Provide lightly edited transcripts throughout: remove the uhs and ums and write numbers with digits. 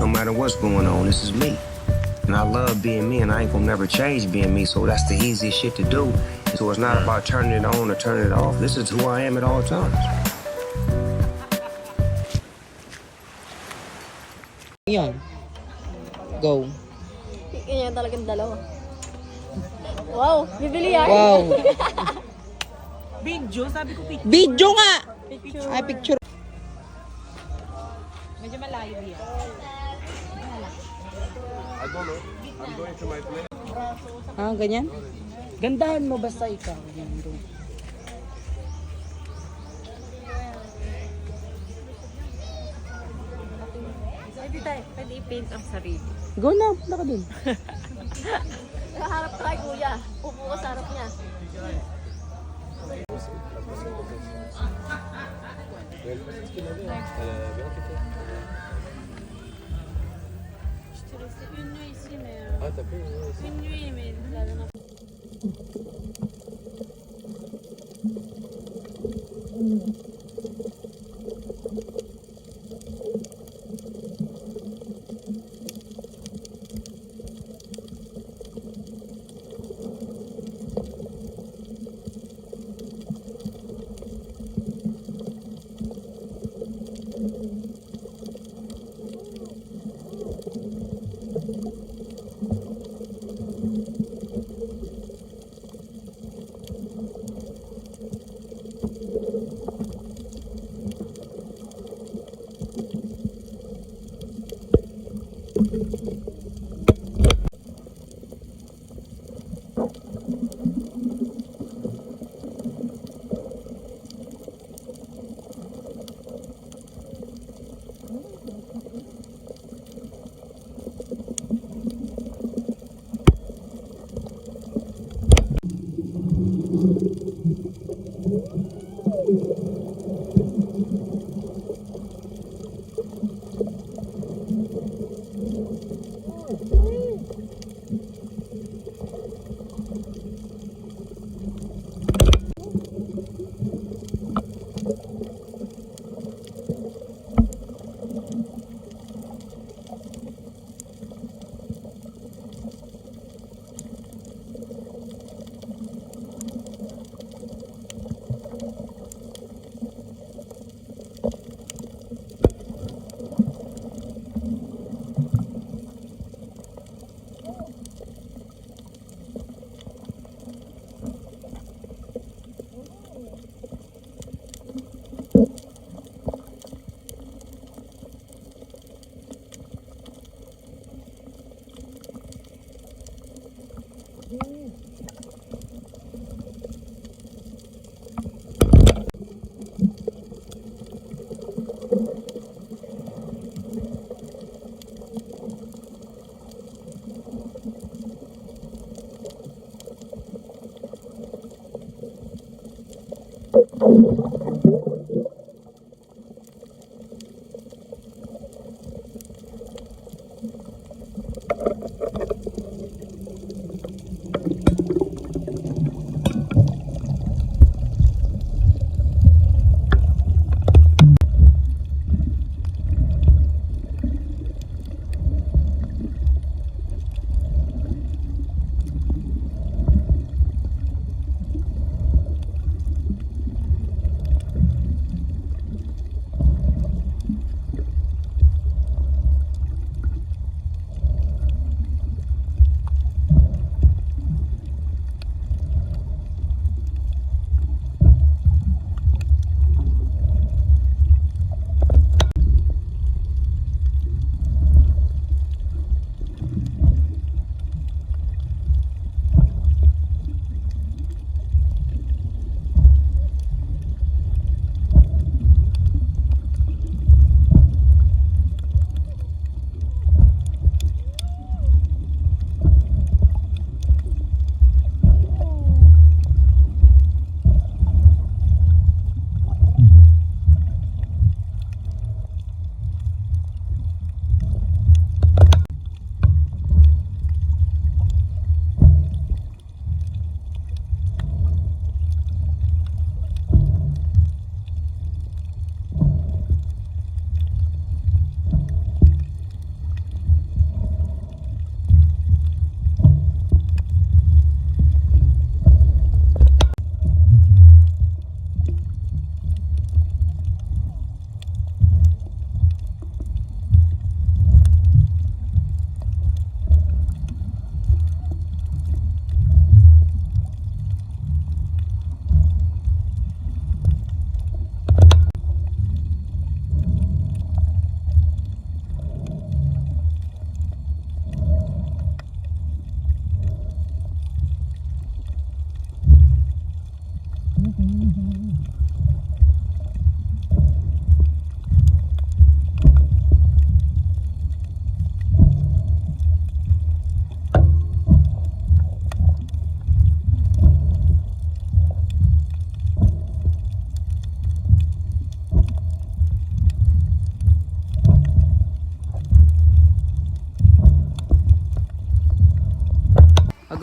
No matter what's going on, this is me. And I love being me, and I ain't gonna never change being me. So that's the easiest shit to do. So it's not about turning it on or turning it off. This is who I am at all times. Yan. Go. Yan talagang dalawa. Wow, bibili yan. Wow. Video, sabi ko picture. Video nga! Picture. Ay, picture. Medyo malayo yan. Ah, ganyan? Gandahan mo basta ikaw. Yan, go. Pwede i-paint ang sarili. Go na, punta ka dun. Nakaharap ka kay kuya. Upo ka sa harap niya.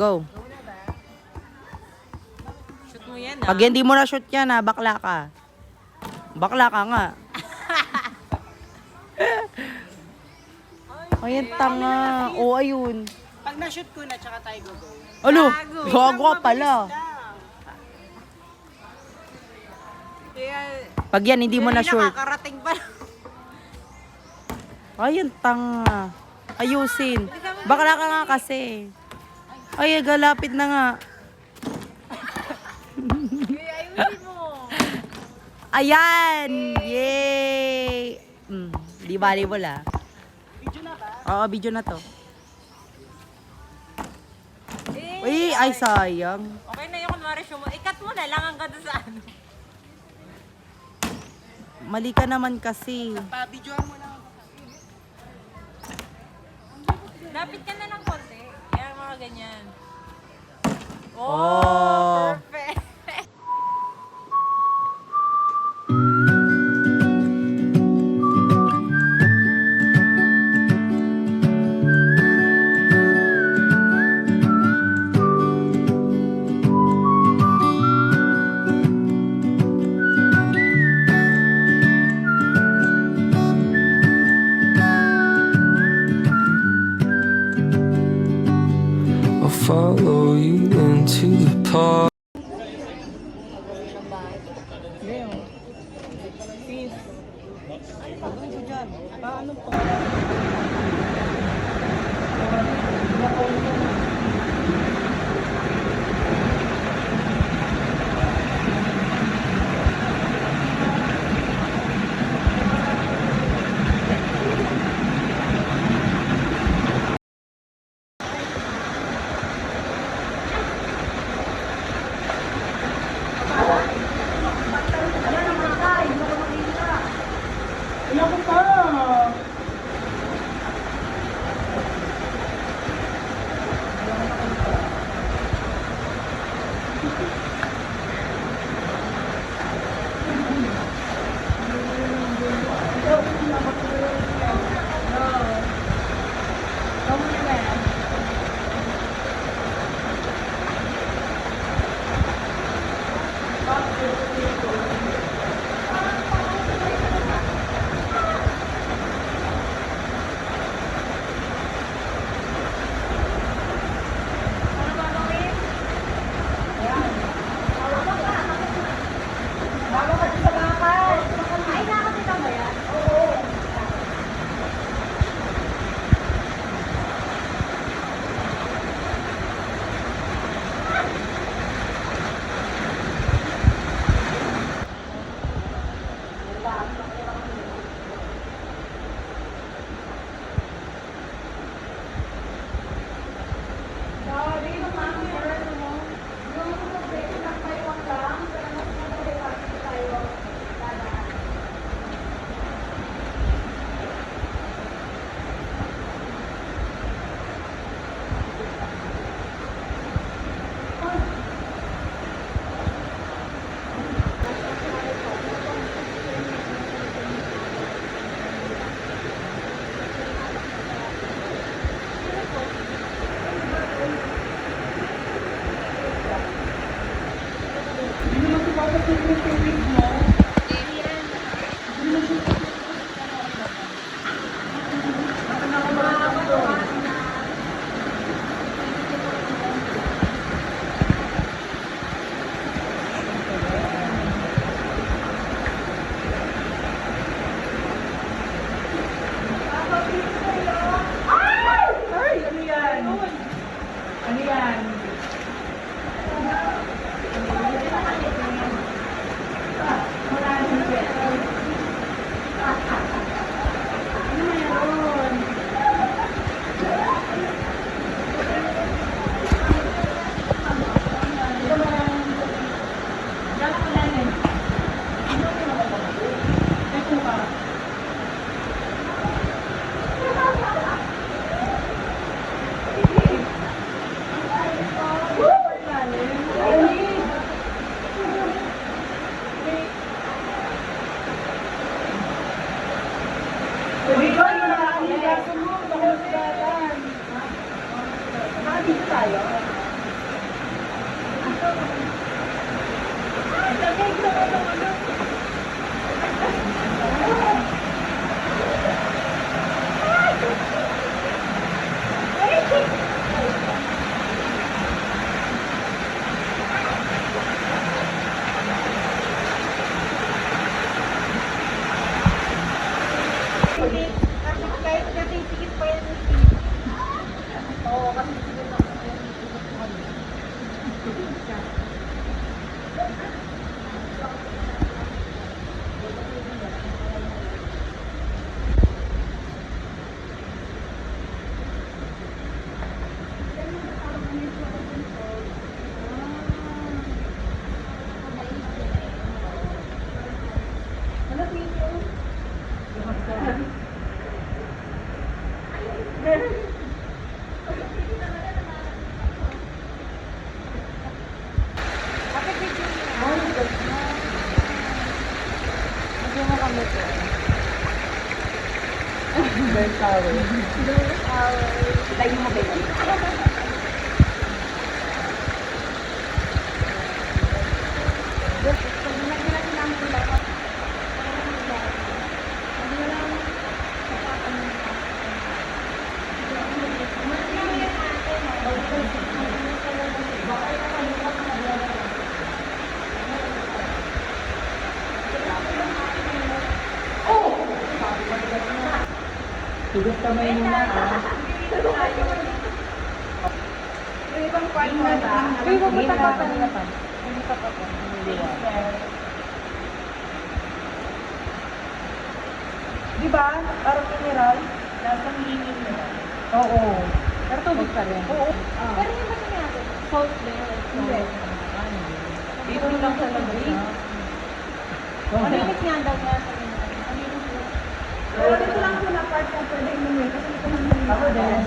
go. Shoot mo yan, Pag hindi mo na shoot yan, ha, bakla ka. Bakla ka nga. Ayan, tanga. O, ayun. Pag na-shoot ko na, tsaka tayo go. Alo, gago ka pala. Pag yan, hindi mo na shoot. Nakakarating pa. Ayan, tanga. Ayusin. Bakla ka nga kasi. Ay, galapit na nga. Ayusin mo. Ayan! Yay! Di volleyball ah. Video na ba? Oo, video na to. Uy, ay sayang. Okay na yung kunwari show mo. Ikat mo na lang hanggang doon sa ano. Mali ka naman kasi. Pa-videoan mo lang. Lapit ka na ng konti. Yan, mga ganyan. Oh. Perfect. I'll follow you into the park. Dito tayo. Di ba? Parang mineral. Lasang hingin nila. Oo. Pero tubig pa rin. Oo. Pero hindi ba siya natin? Salt din. Hindi. Dito lang sa labas. Malinis nga daw niya sa inyo. Pero dito lang ako na part na pwede inumin. Kasi ito naman ako din.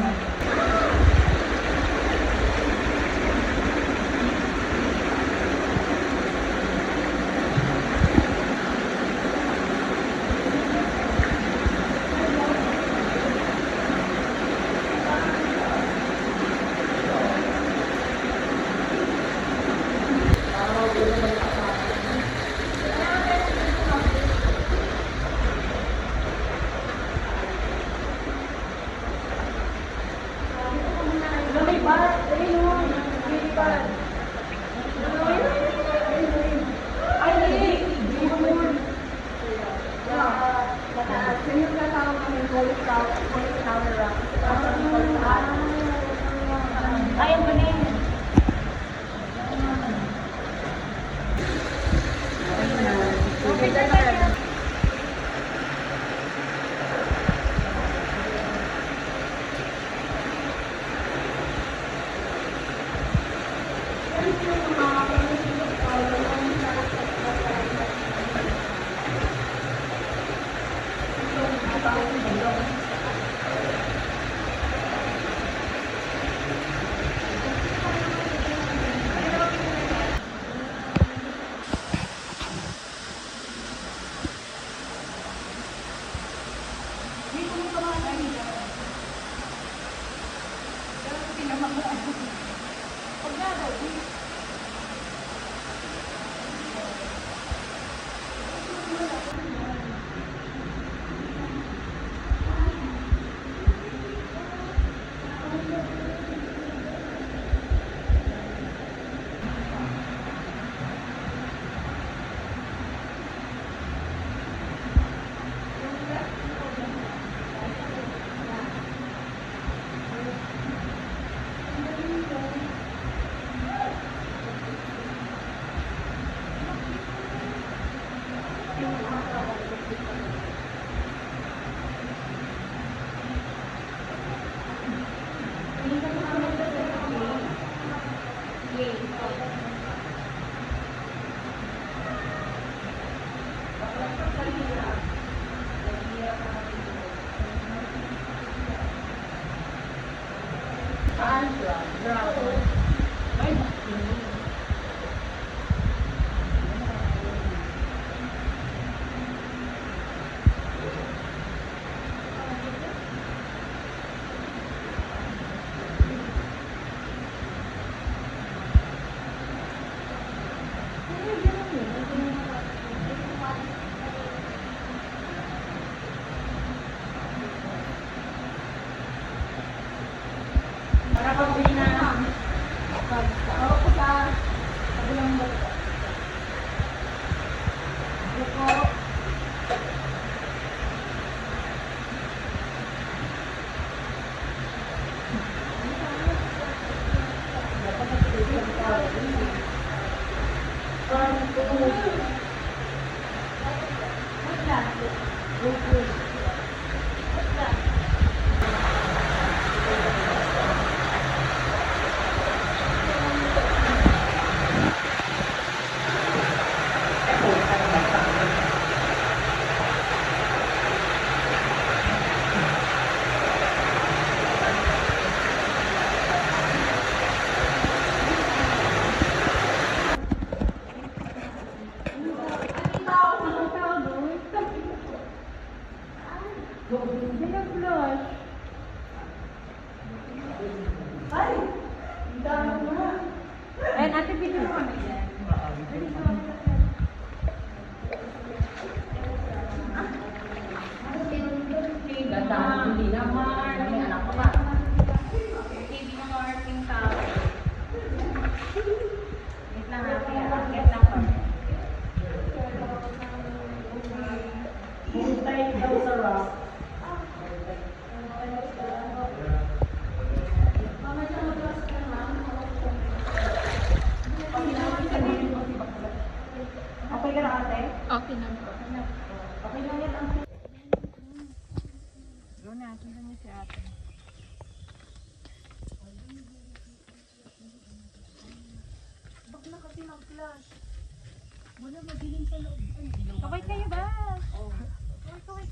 Kaway kayo ba? Kaway.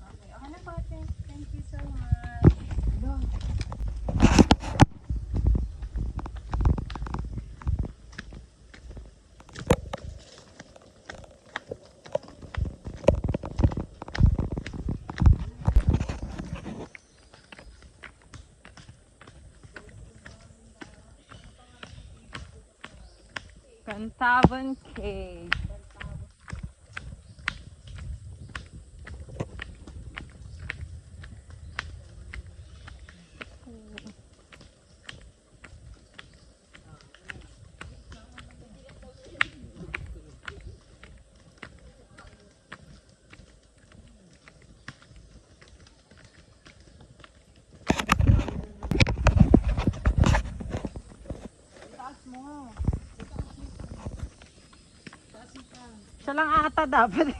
Okay, okay na po ate. Thank you so much. Cantabon Cave. Siya lang ata dapat.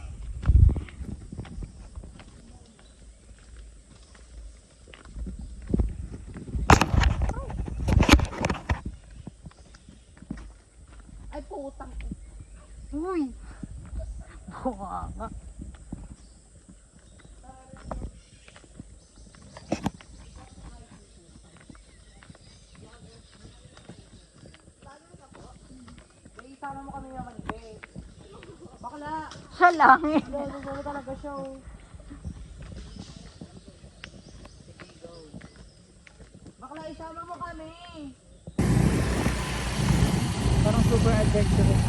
Ay, putang. Uy. Buka nga. Isama mo kami naman, babe. Bakla. Siya lang eh. Lolo talaga siya, oh. Bakla, isama mo kami. Parang super adventurous.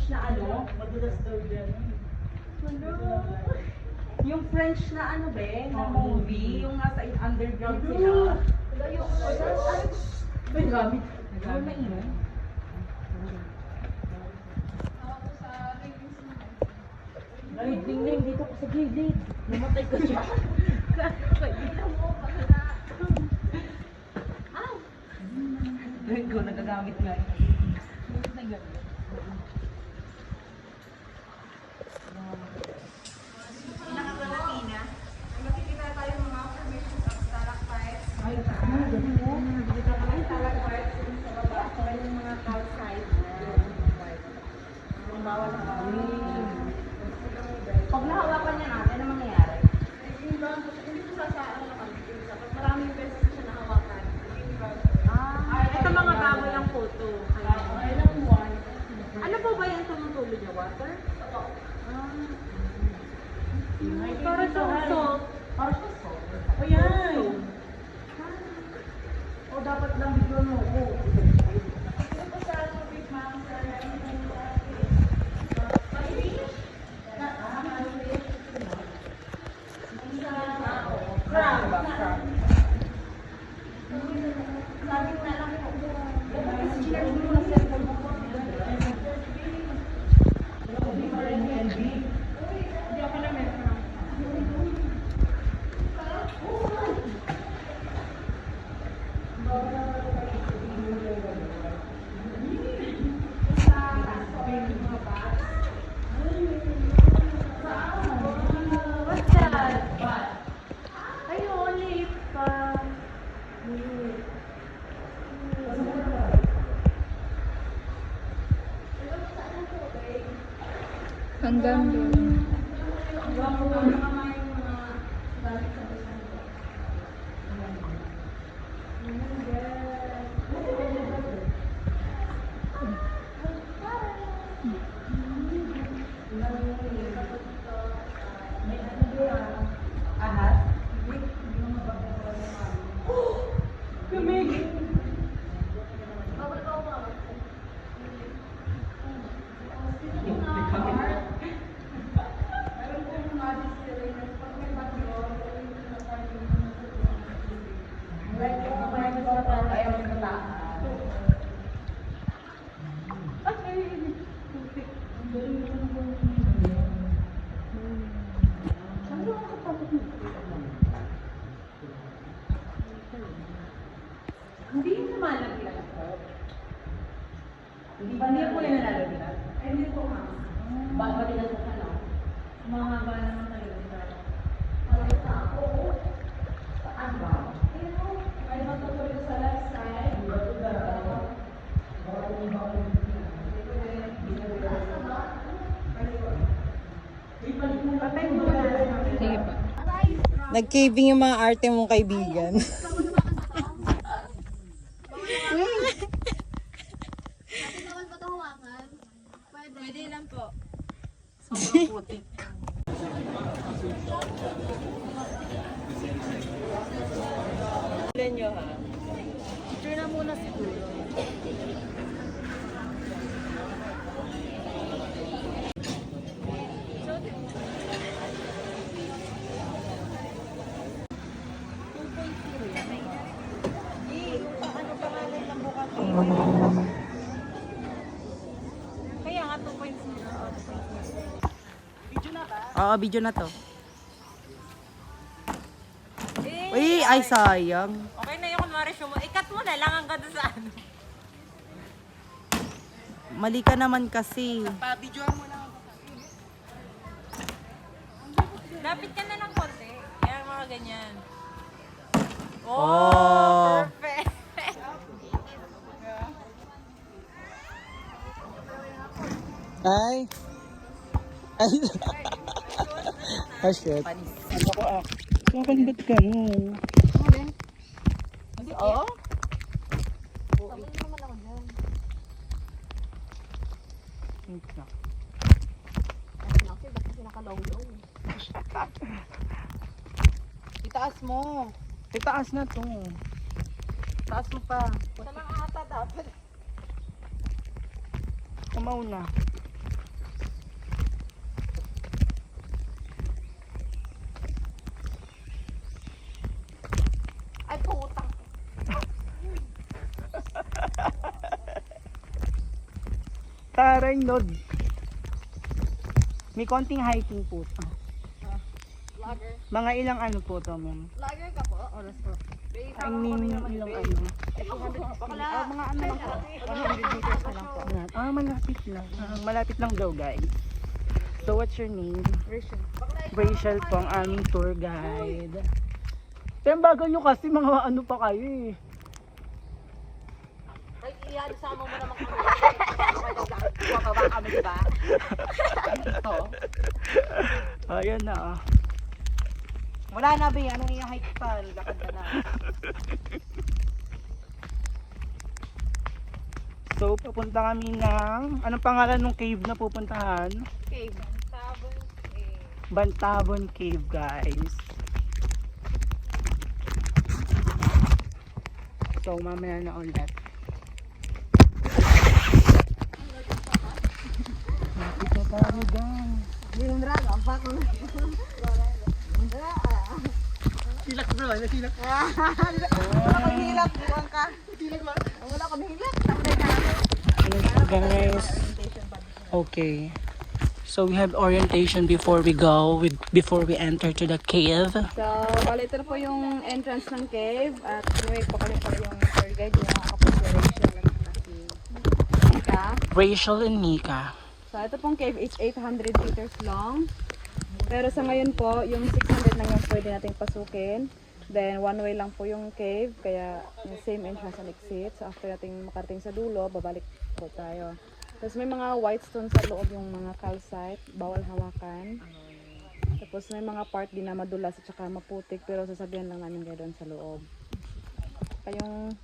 na ano? Yung French na ano be, na movie, yung nasa underground sila. Ay, gamit. Ay, mainom. Ay, tingnan dito ko sa gilid. Namatay ko siya. Ikaw nagagamit nga. Pag nahawakan niya natin, ano mangyayari? Hindi ko maraming beses siya nahawakan. Ito mga baboy ang photo. Ano po ba yung tumutulog niya? Water? Para sa salt. Para sa salt. O yan. O dapat lang bigyan mo ko. Hanggang doon. Hindi yung namalagyan ko. Hindi ba niya po yung nalalagyan? Ay, hindi po nga. Bakit matigas ka na? Mahaba naman talaga. Malas na ako. Saan ba? Ay, matutulog sa left side. Sige pa. Nag-caving yung mga arte mong kaibigan. Pwede lang po. Sobrang putik. Ilan nyo ha? Picture na muna siguro. Kaya nga 2.0. Oo, video na to. Uy, ay sayang. Okay na yung kunwari show mo. I-cut mo na lang hanggang doon sa ano. Mali ka naman kasi. Lapit ka na ng konti. Kaya mga ganyan. Oh. Perfect. Ay. Ay. Ay, shit. Bakit ba't ka no? Oo? Itaas mo. Itaas na to. Taas mo pa. Sa mga ata dapat. Kumaw na. Taray nod. May konting hiking po to. Mga ilang ano po to, ma'am? Lager ka po? Oras po. I mean, ilang ano? Mga ano lang po. 100 meters na lang po. Malapit lang. Malapit lang daw, guys. So, what's your name? Rachel. Rachel po ang aming tour guide. Pero bagal nyo kasi mga ano pa kayo eh. Ay, iyan, sama mo naman kami. Bumababa kami, diba? Oo. Ayan na ah. Wala na, Bea. Anong i-hike pa? Lakad ka na. So, pupunta kami ng... Anong pangalan ng cave na pupuntahan? Cave. Sabon Cave. Bantabon Cave, guys. So, mamaya na ulit. Lapit na tayo, guys. Yung draga, ang bako na. Silak bro, silak. Wala kang hilak, buwang ka. Wala kang hilak. Guys. Okay. So we have orientation before we go, before we enter to the cave. So, bali ito na po yung entrance ng cave. At anyway po kami po yung tour guide. Yung nakakapag-Rachel at si Nika. Rachel and Nika. So, ito pong cave is 800 meters long. Pero sa ngayon po, yung 600 lang yung pwede nating pasukin. Then, one way lang po yung cave. Kaya, yung same entrance and exit. So, after nating makarating sa dulo, babalik po tayo. Tapos may mga white stones sa loob, yung mga calcite. Bawal hawakan. Tapos may mga part din na madulas at saka maputik. Pero sasabihan lang namin kayo doon sa loob. Kayong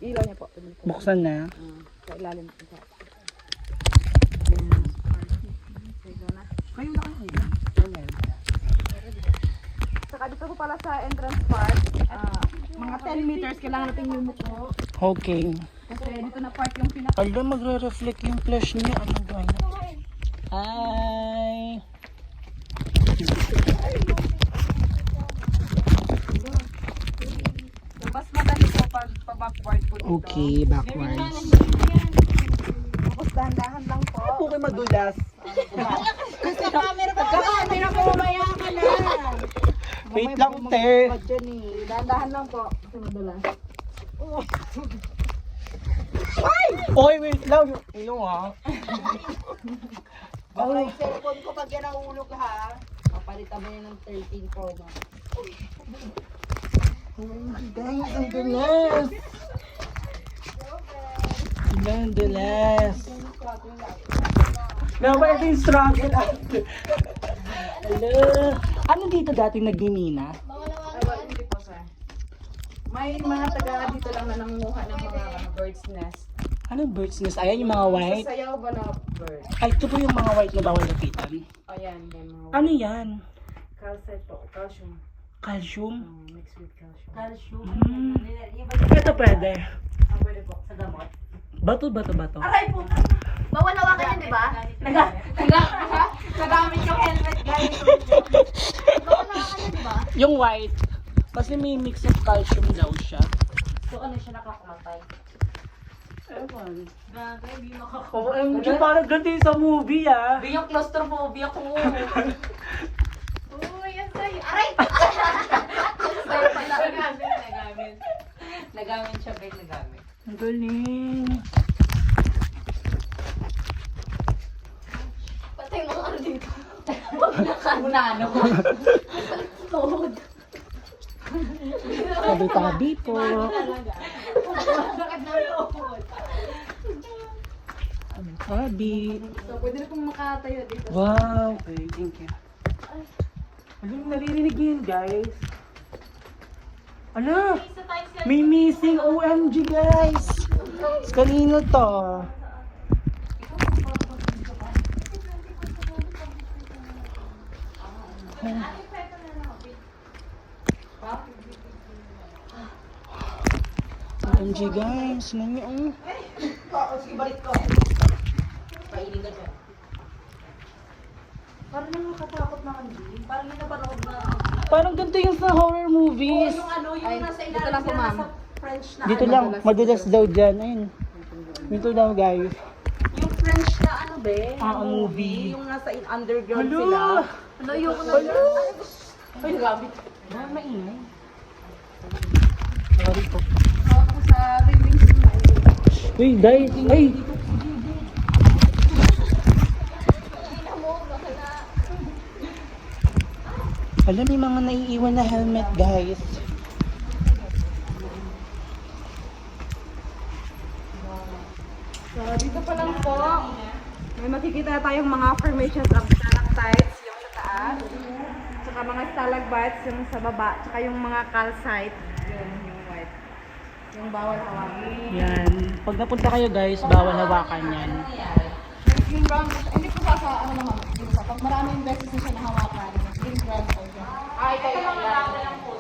ilaw niya po. Buksan na. Sa ilalim po. Kayo na kayo. Saka dito po pala sa entrance part, mga 10 meters kailangan natin yumuko. Okay. Kasi dito na part yung pinaka... Ala, magre-reflect yung flash niya. Ano ba? Hi! Mas madali po pag backward po dito. Okay, backwards. Tapos dahan-dahan lang po. Okay, madulas. Kasi camera pa. Camera po, mamaya ka lang. Wait lang, te. Dahan-dahan lang po. Kasi madulas. Oy, wait lang. Ano ah? Baka yung cellphone ko pag yan nahulog ha. Papalitan mo yun ng 13 Pro Max. Guys, ang dulas. Ang dulas. Nawa ito yung struggle. Hello. Ano dito dati nagmimina? Hindi po sir. May mga taga dito lang na nangunguha ng mga bird's nest. Anong bird's nest? Ayan yung mga white. Sayaw ba na bird? Ay, ito po yung mga white na bawal lapitan. Ayan, yan mga Ano yan? calcite po, calcium. Calcium? Mixed with calcium. Calcium. Ito pwede. Pwede po, sa gamot. Bato. Aray po! Bawal hawakan yan, di ba? Nagamit yung helmet, guys. Bawal hawakan yan, di ba? Yung white. Kasi may mix of calcium daw siya. So ano siya nakakamatay? Ewan. Gagay, di makakamatay. OMG, parang ganito yung sa movie ah. Di yung claustrophobia ko. Uy, yan sa'yo. Aray! Sa'yo pala. Nagamit siya, babe, nagamit. Ang galing. Patay mo ka dito. Unano ko. Tuhod. Tabi-tabi po. Tabi. So, pwede na pong makatayo dito. Wow. Okay, thank you. Alam, naririnig niyo yun, guys. Ano? May missing OMG, guys. Kanino to? OMG, guys. Nani, oh. Parang nakakatakot na kanji. Parang yung napanood na. Parang ganito yung sa horror movies. Yung ano, yung Ay, nasa dito ilalim lang po, sila, ma'am. nasa French na. Dito lang, madulas daw dyan. Ayun. Dito daw, guys. Yung French na ano be? Ah, movie. Yung nasa underground Hello! sila. Ano yung Ay, grabe. Ba, maingay. Sorry po. ako sa release na Uy, guys. Ay! Alam, may mga naiiwan na helmet, guys. So, dito pa lang po, may makikita tayong mga formations of stalactites, yung sa taas, tsaka mga stalagmites, yung sa baba, tsaka yung mga calcite, yung white. Yung bawal hawakan. Yan. Pag napunta kayo, guys, bawal hawakan yan. Yung brown, hindi po sa ano naman, yung sa pag maraming beses na siya nahawakan, yung brown po siya. Ay, kaya lang po.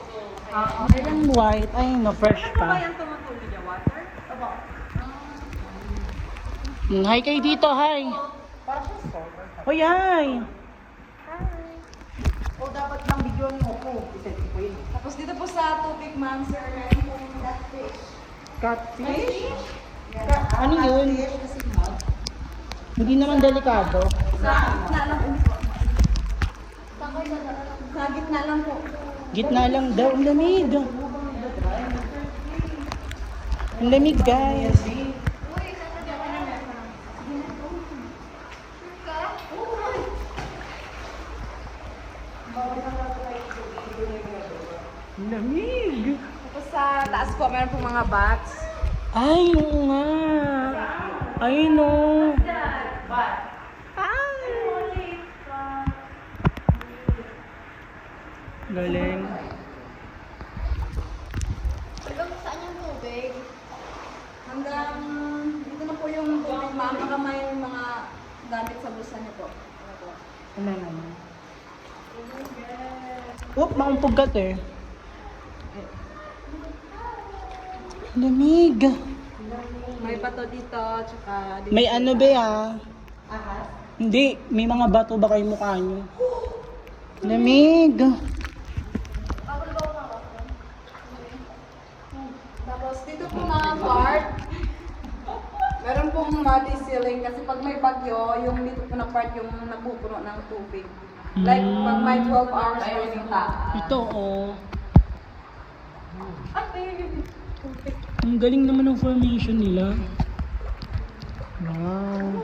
Yung white, ay no, fresh pa. Yan tumutulog niya, water? Opo. Hi kayo dito, hi! Hoy, hi! O dapat lang video mo po. Tapos dito po sa tubig, ma'am, sir, meron po yung catfish. Catfish? Ano yun? Hindi naman delikado. Sa gitna lang po. Sa gitna lang po. Gitna lang daw. Ang lamig. Ang lamig, guys. Ang lamig. Tapos sa taas po, meron po mga bats. Ay, oo nga. Ay, no. Galing. Hanggang dito na po yung tubig, ma'am. Baka may mga gamit sa bulsa niyo po. Ano po? Ano naman? Oop, maumpog ka eh. Lamig. May bato dito, tsaka dito. May ano ba Ahas. Hindi, may mga bato ba kayo mukha nyo? Lamig. Tapos dito po mga part, meron pong muddy ceiling kasi pag may bagyo, yung dito po na part yung napupuno ng tubig. Like pag may 12 hours raining tap. Ito, oh. Ang galing naman ng formation nila. Wow.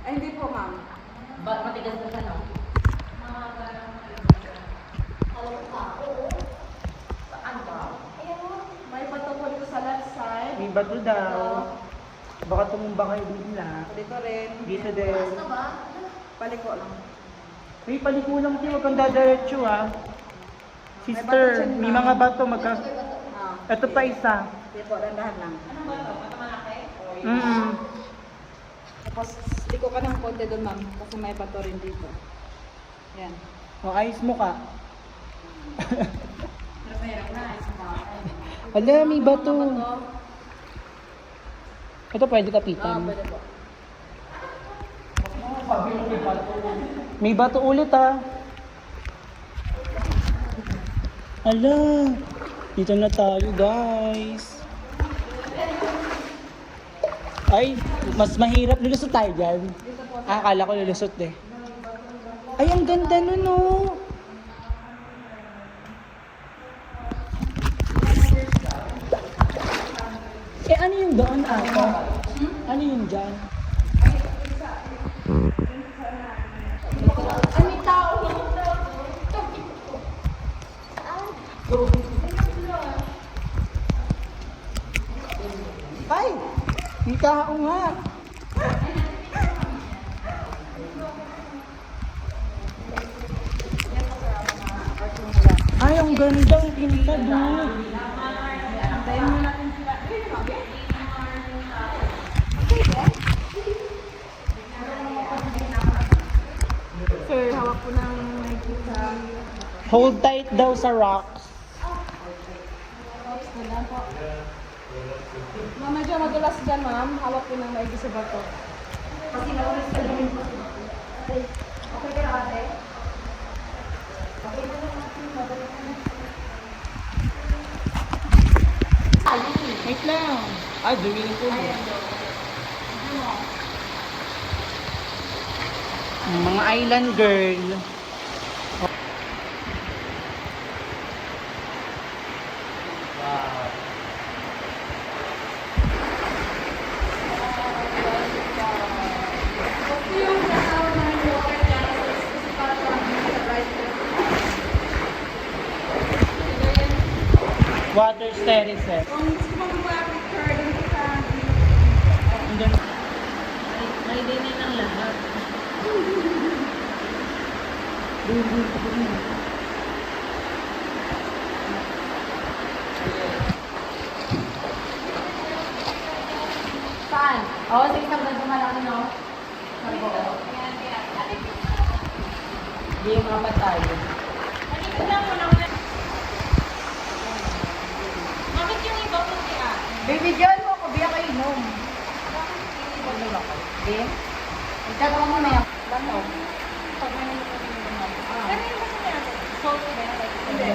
Ay, hindi po ma'am. May bato po dito sa left side. May bato daw. Baka tumumba kayo bigla. Dito rin. Dito din. Paliko lang. May paliko lang kayo, huwag kang dadiretso ha. Sister, may mga bato magka... Ah, Ito pa isa. dito, dandahan lang. Mm. Tapos, liko ka ng konti doon ma'am, kasi may bato rin dito. Yan. O, ayos mo ka. Ala, may bato. Ito pwede kapitan. Pwede po. May bato ulit ha. Ala, dito na tayo guys. Ay, mas mahirap. Lulusot tayo dyan. Akala ko lulusot eh. Ay, ang ganda nun oh. Eh, ano yung doon ata? Ano yung dyan? Ay! May tao nga! Ay, ang ganda ang pinta doon. Sir, hawak po ng nakikita. Hold tight daw sa rocks. Ma'am, medyo madulas dyan ma'am. Hawak po ng maigi sa bato. Kasi naulis ka namin. Okay ka na ate? Okay na Ay, swimming pool. Mga island girl. Water terraces. May dinin ng lahat. Saan? Oo, sige ka ba malaki, no? Hindi yung mga tayo. Bakit yung iba mo siya? Baby John mo, kabiya kayo inom. Game? Ikaw mo na yan. Bato. Ano yung gusto niya? Salt ba? Hindi.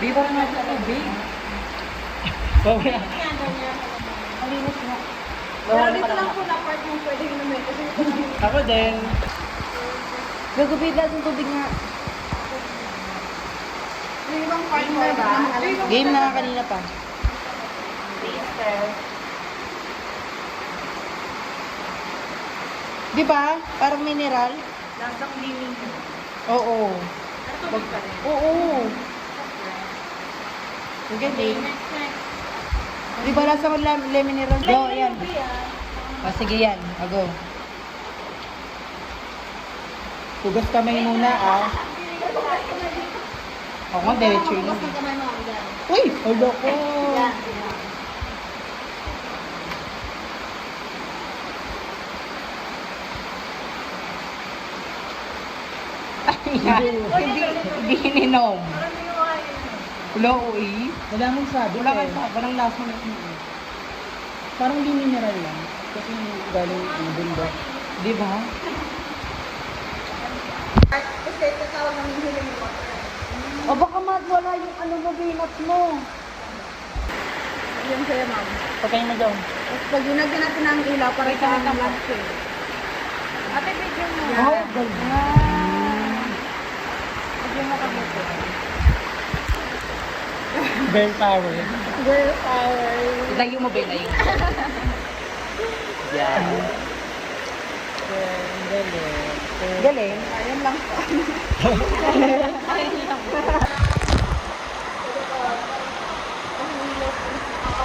Biba na nga sa tubig. Sorry. Kaya daw niya. Malinis nga. Pero dito lang po na part yung pwede inumin kasi ito lang yung Ako din. Gagupit lang yung tubig nga. yung ibang part mo ba? Game na kanina pa. Di ba? Parang mineral. Lasang liming. Oo. Oo. Ang galing. Di ba lasang mineral? Go, yan. O, sige yan. O, go. Hugas kamay muna, ah. Ako nga, diretso yun. Tapos ng kamay mo. Yan. Uy! Ulo ko. Yan. Hindi ininom. Ulo, uy. Wala mong sabi. Wala kang sa, walang lasa na. Parang di mineral lang. Kasi galing ang bundok. Di ba? Kasi tatawag namin healing water. O baka wala yung ano mo, binat mo. Yan sa'yo, ma'am. Pagkain mo daw. Tapos pag ginagyan natin ng ilaw, para ito ng lamp eh. Ate, video mo. Oh, ganyan. Video mo kami ito. Girl power. Girl power. Layo mo ba yun? Yeah. Galing. Ayun lang po.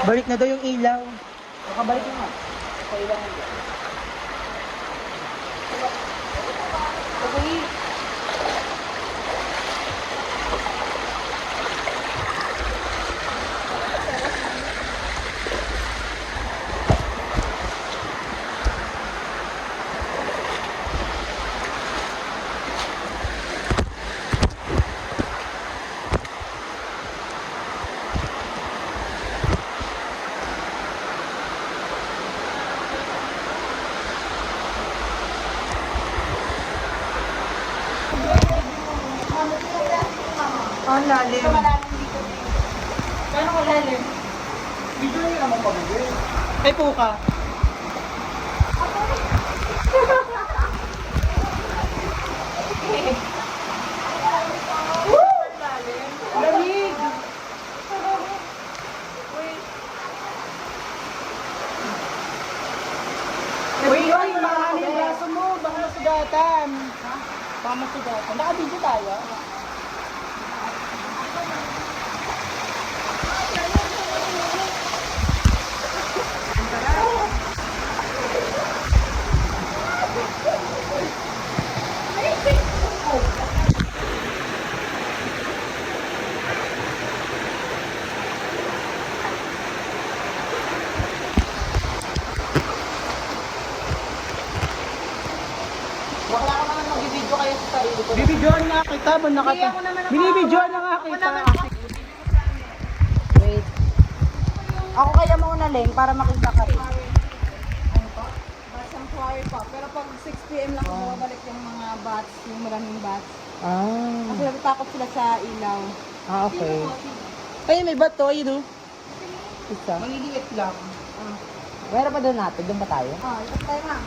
Balik na daw yung ilaw. Nakabalik na nga. Sa ilaw mo. Ang lalim. Paano ka lalim? Video nyo naman pag-uwi. Ay, puka. Lamig. Uy, uy, mahali yung braso mo. Baka masugatan. Ha? Baka masugatan. Naka-video tayo. Wala ko naman mag-video kayo sa sarili ko. Bibidyoan nga kita. Binibidyoan na nga kita. Wait. Ako kaya mauna, Leng, para makita ka rin. Basang flower pa. Pero pag 6 p.m. lang bumabalik yung mga bats, yung maraming bats. Ah. Kasi natatakot sila sa ilaw. Ah, okay. Ay, may bato, yun o. Isa. Maliliit lang. Meron pa doon natin. Doon ba tayo? Ito tayo ma'am.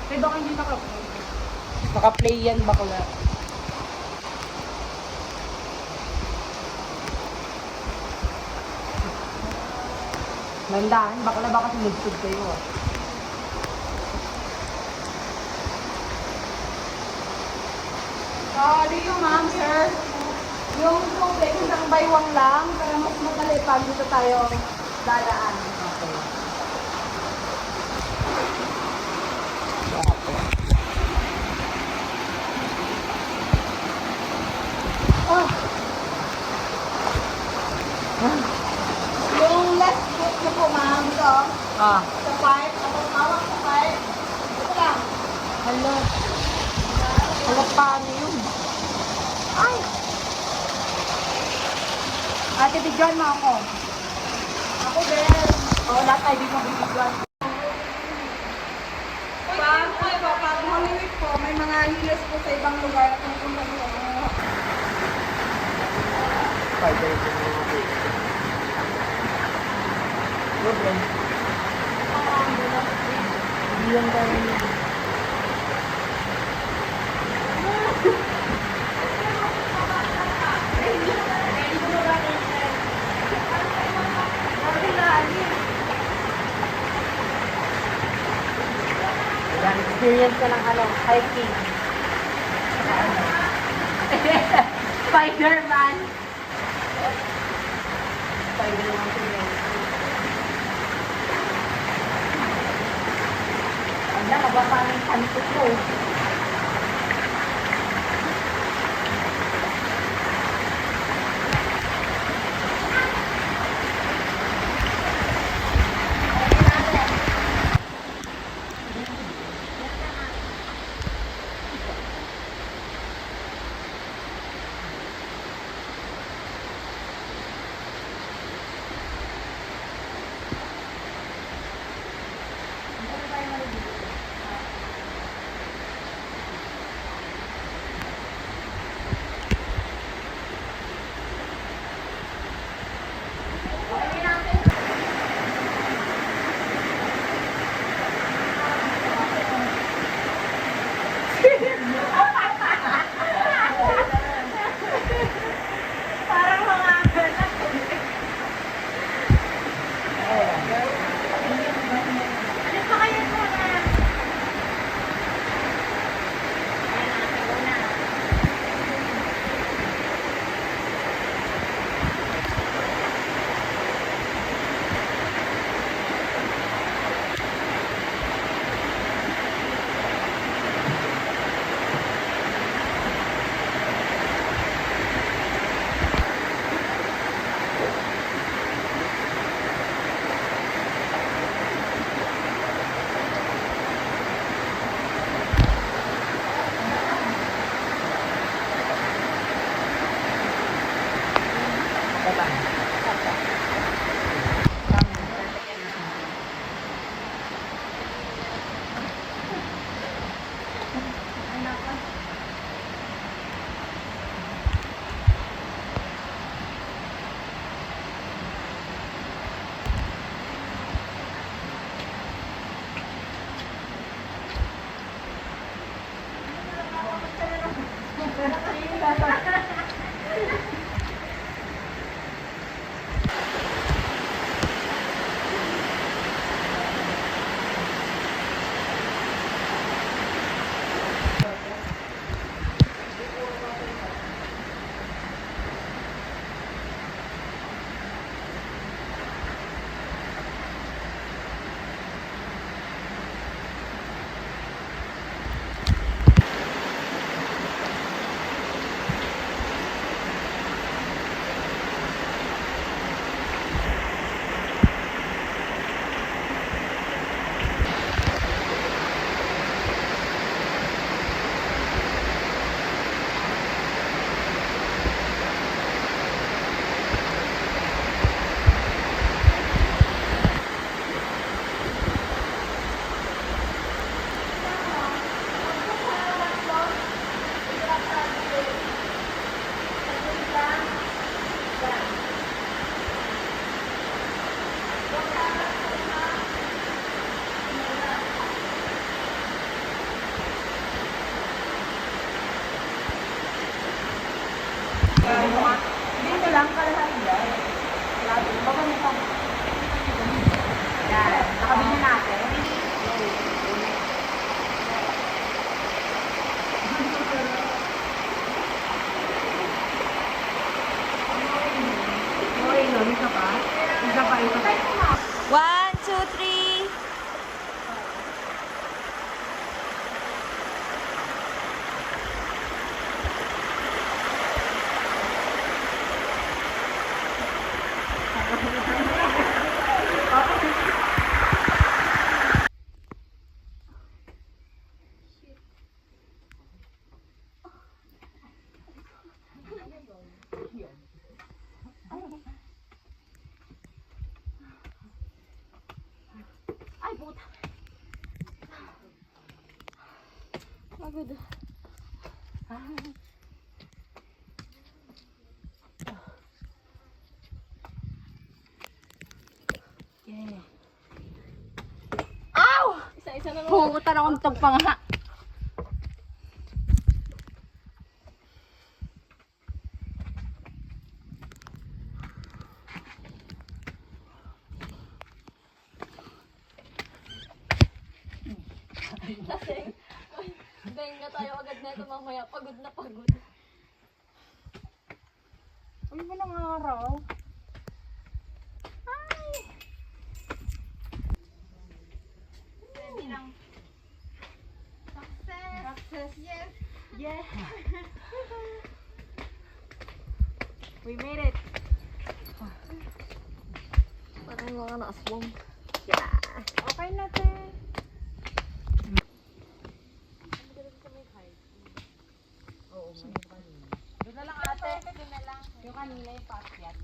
Pero baka hindi naka-play. Naka-play yan bakla. Landahan, bakla baka sinugtog kayo ah. Ano yung ma'am, sir? Yung tubig, hanggang baywang lang. Pero mas madali pag dito tayo dadaan. Yung left foot niyo po, ma'am. Ito. Ah. Sa pipe. Tapos hawak sa pipe. Ito lang. Hala. Hala, paano yun? Ate, bigyan mo ako. Ako din. Oo, lahat tayo dito bibigyan. Pag Holy Week po, may mga healers po sa ibang lugar at pupunta nyo. Yan, experience ko ng hiking. Spider-Man. Spider-Man ko yun. Wala, nabaka ng panto ko. 3. Ay, puta. Pagod. Ow! Isa-isa na naman. Pumunta na akong tagpangha. Lasing. Benga tayo agad na ito mamaya. Pagod na pagod. Uy, walang araw. Success. Yes. Yeah. We made it. Parang mga na-aswang. Okay na, te. Doon na lang, ate. Doon na lang. Yung kanina yung pakyat.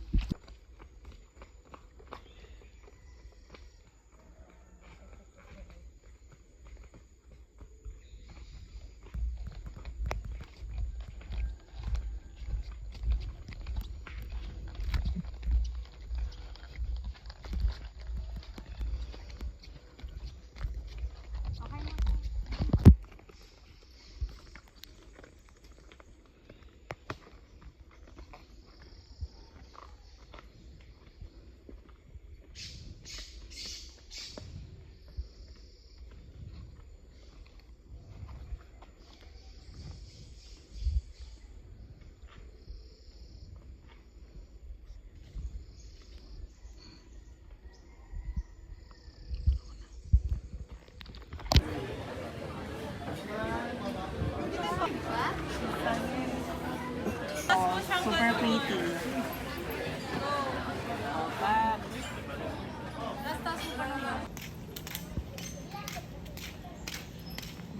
Super pretty.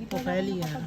Popeli yan.